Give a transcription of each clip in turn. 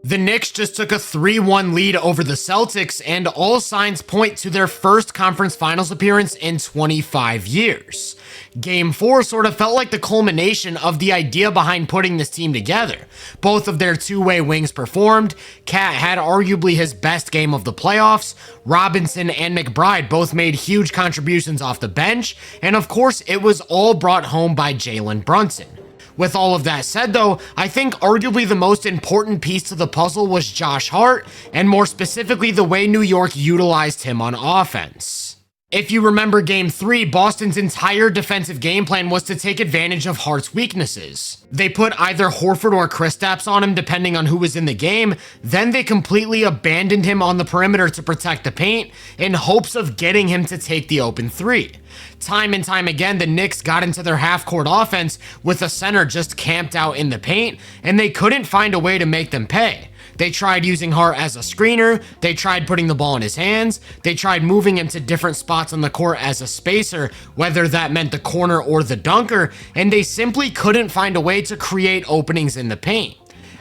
The Knicks just took a 3-1 lead over the Celtics, and all signs point to their first conference finals appearance in 25 years. Game 4 sort of felt like the culmination of the idea behind putting this team together. Both of their two-way wings performed. Cat had arguably his best game of the playoffs. Robinson and McBride both made huge contributions off the bench, and of course it was all brought home by Jalen Brunson. With all of that said though, I think arguably the most important piece to the puzzle was Josh Hart, and more specifically the way New York utilized him on offense. If you remember Game 3, Boston's entire defensive game plan was to take advantage of Hart's weaknesses. They put either Horford or Kristaps on him depending on who was in the game, then they completely abandoned him on the perimeter to protect the paint in hopes of getting him to take the open three. Time and time again, the Knicks got into their half-court offense with a center just camped out in the paint, and they couldn't find a way to make them pay. They tried using Hart as a screener, they tried putting the ball in his hands, they tried moving him to different spots on the court as a spacer, whether that meant the corner or the dunker, and they simply couldn't find a way to create openings in the paint.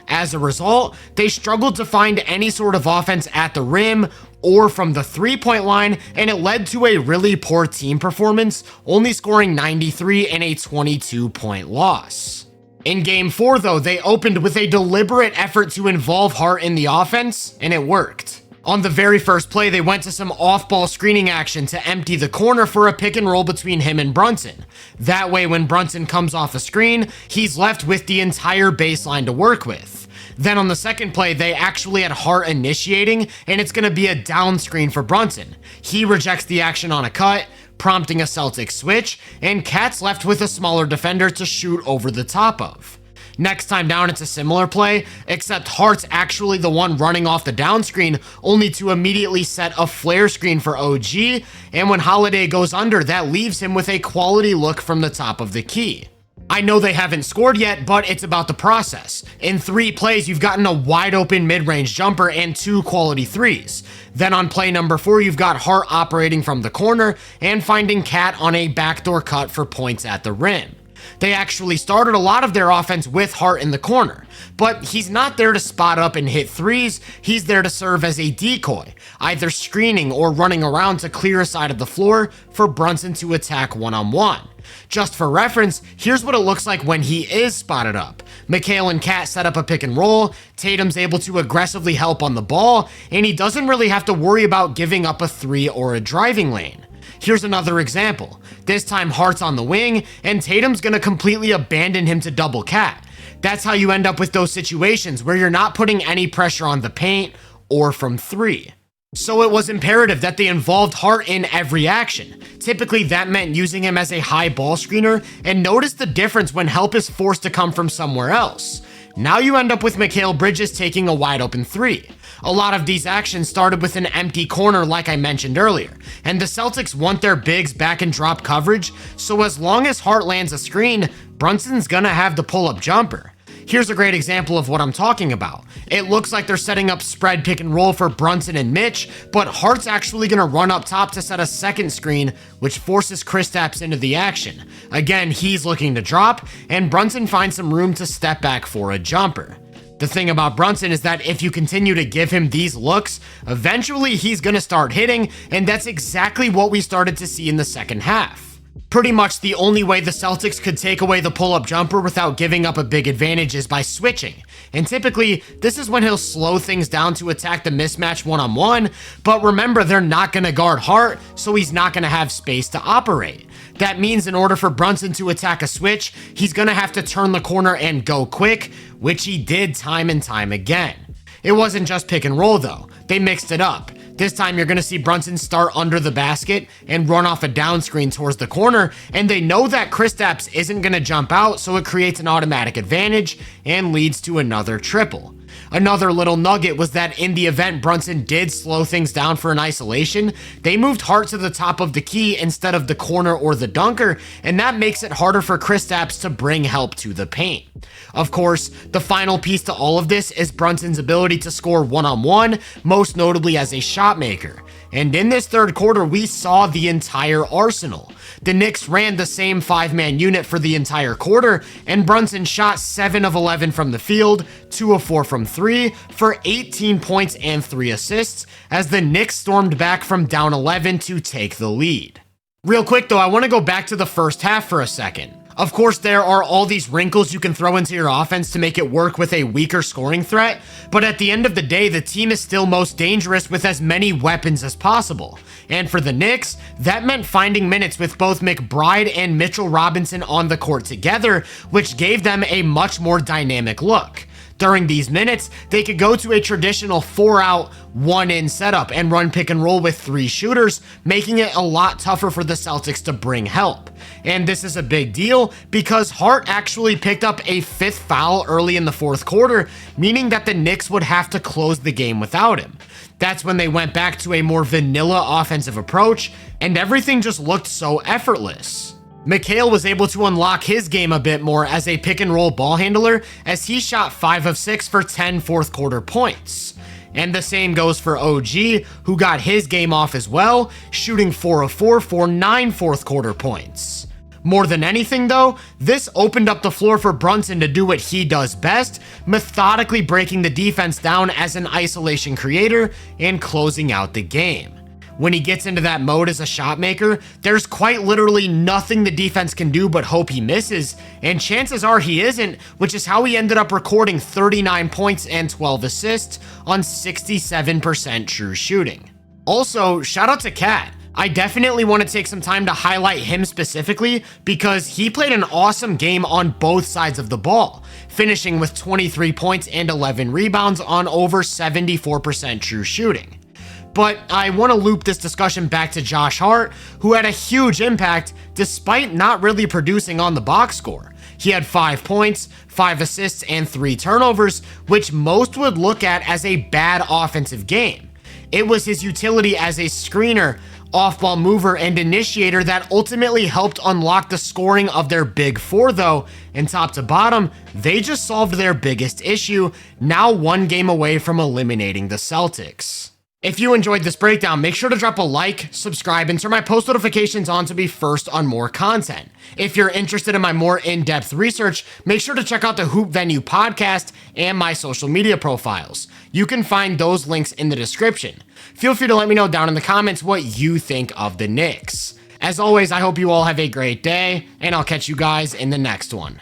As a result, they struggled to find any sort of offense at the rim or from the three-point line, and it led to a really poor team performance, only scoring 93 in a 22-point loss. In Game 4 though, they opened with a deliberate effort to involve Hart in the offense, and it worked. On the very first play, they went to some off-ball screening action to empty the corner for a pick and roll between him and Brunson. That way, when Brunson comes off a screen, he's left with the entire baseline to work with. Then on the second play, they actually had Hart initiating, and it's going to be a down screen for Brunson. He rejects the action on a cut, prompting a Celtics switch, and Cat's left with a smaller defender to shoot over the top of. Next time down, it's a similar play, except Hart's actually the one running off the down screen, only to immediately set a flare screen for OG, and when Holiday goes under, that leaves him with a quality look from the top of the key. I know they haven't scored yet, but it's about the process. In 3 plays, you've gotten a wide open mid-range jumper and 2 quality threes. Then on play number 4, you've got Hart operating from the corner and finding Cat on a backdoor cut for points at the rim. They actually started a lot of their offense with Hart in the corner, but he's not there to spot up and hit threes, he's there to serve as a decoy, either screening or running around to clear a side of the floor for Brunson to attack one-on-one. Just for reference, here's what it looks like when he is spotted up. McHale and Cat set up a pick and roll, Tatum's able to aggressively help on the ball, and he doesn't really have to worry about giving up a three or a driving lane. Here's another example. This time Hart's on the wing, and Tatum's gonna completely abandon him to double Cat. That's how you end up with those situations where you're not putting any pressure on the paint or from three. So it was imperative that they involved Hart in every action. Typically that meant using him as a high ball screener, and notice the difference when help is forced to come from somewhere else. Now you end up with Mikal Bridges taking a wide open three. A lot of these actions started with an empty corner like I mentioned earlier, and the Celtics want their bigs back in drop coverage, so as long as Hart lands a screen, Brunson's gonna have the pull-up jumper. Here's a great example of what I'm talking about. It looks like they're setting up spread pick and roll for Brunson and Mitch, but Hart's actually gonna run up top to set a second screen, which forces Kristaps into the action. Again, he's looking to drop, and Brunson finds some room to step back for a jumper. The thing about Brunson is that if you continue to give him these looks, eventually he's gonna start hitting, and that's exactly what we started to see in the second half. Pretty much the only way the Celtics could take away the pull-up jumper without giving up a big advantage is by switching. And typically, this is when he'll slow things down to attack the mismatch one-on-one, but remember, they're not going to guard Hart, so he's not going to have space to operate. That means in order for Brunson to attack a switch, he's going to have to turn the corner and go quick, which he did time and time again. It wasn't just pick and roll though, they mixed it up. This time you're going to see Brunson start under the basket and run off a down screen towards the corner, and they know that Kristaps isn't going to jump out, so it creates an automatic advantage and leads to another triple. Another little nugget was that in the event Brunson did slow things down for an isolation, they moved Hart to the top of the key instead of the corner or the dunker, and that makes it harder for Kristaps to bring help to the paint. Of course, the final piece to all of this is Brunson's ability to score one-on-one, most notably as a shot maker. And in this third quarter, we saw the entire arsenal. The Knicks ran the same 5-man unit for the entire quarter, and Brunson shot 7 of 11 from the field, 2 of 4 from 3 for 18 points and 3 assists as the Knicks stormed back from down 11 to take the lead. Real quick though, I want to go back to the first half for a second. Of course, there are all these wrinkles you can throw into your offense to make it work with a weaker scoring threat, but at the end of the day, the team is still most dangerous with as many weapons as possible. And for the Knicks, that meant finding minutes with both McBride and Mitchell Robinson on the court together, which gave them a much more dynamic look. During these minutes, they could go to a traditional 4-out, 1-in setup and run pick and roll with 3 shooters, making it a lot tougher for the Celtics to bring help. And this is a big deal because Hart actually picked up a 5th foul early in the 4th quarter, meaning that the Knicks would have to close the game without him. That's when they went back to a more vanilla offensive approach, and everything just looked so effortless. Mikal was able to unlock his game a bit more as a pick and roll ball handler as he shot 5 of 6 for 10 fourth quarter points. And the same goes for OG, who got his game off as well, shooting 4 of 4 for 9 fourth quarter points. More than anything though, this opened up the floor for Brunson to do what he does best, methodically breaking the defense down as an isolation creator and closing out the game. When he gets into that mode as a shot maker, there's quite literally nothing the defense can do but hope he misses, and chances are he isn't, which is how he ended up recording 39 points and 12 assists on 67% true shooting. Also, shout out to Cat. I definitely want to take some time to highlight him specifically because he played an awesome game on both sides of the ball, finishing with 23 points and 11 rebounds on over 74% true shooting. But I want to loop this discussion back to Josh Hart, who had a huge impact despite not really producing on the box score. He had 5 points, 5 assists, and 3 turnovers, which most would look at as a bad offensive game. It was his utility as a screener, off-ball mover, and initiator that ultimately helped unlock the scoring of their big 4 though, and top to bottom, they just solved their biggest issue, now 1 game away from eliminating the Celtics. If you enjoyed this breakdown, make sure to drop a like, subscribe, and turn my post notifications on to be first on more content. If you're interested in my more in-depth research, make sure to check out the Hoop Venue podcast and my social media profiles. You can find those links in the description. Feel free to let me know down in the comments what you think of the Knicks. As always, I hope you all have a great day, and I'll catch you guys in the next one.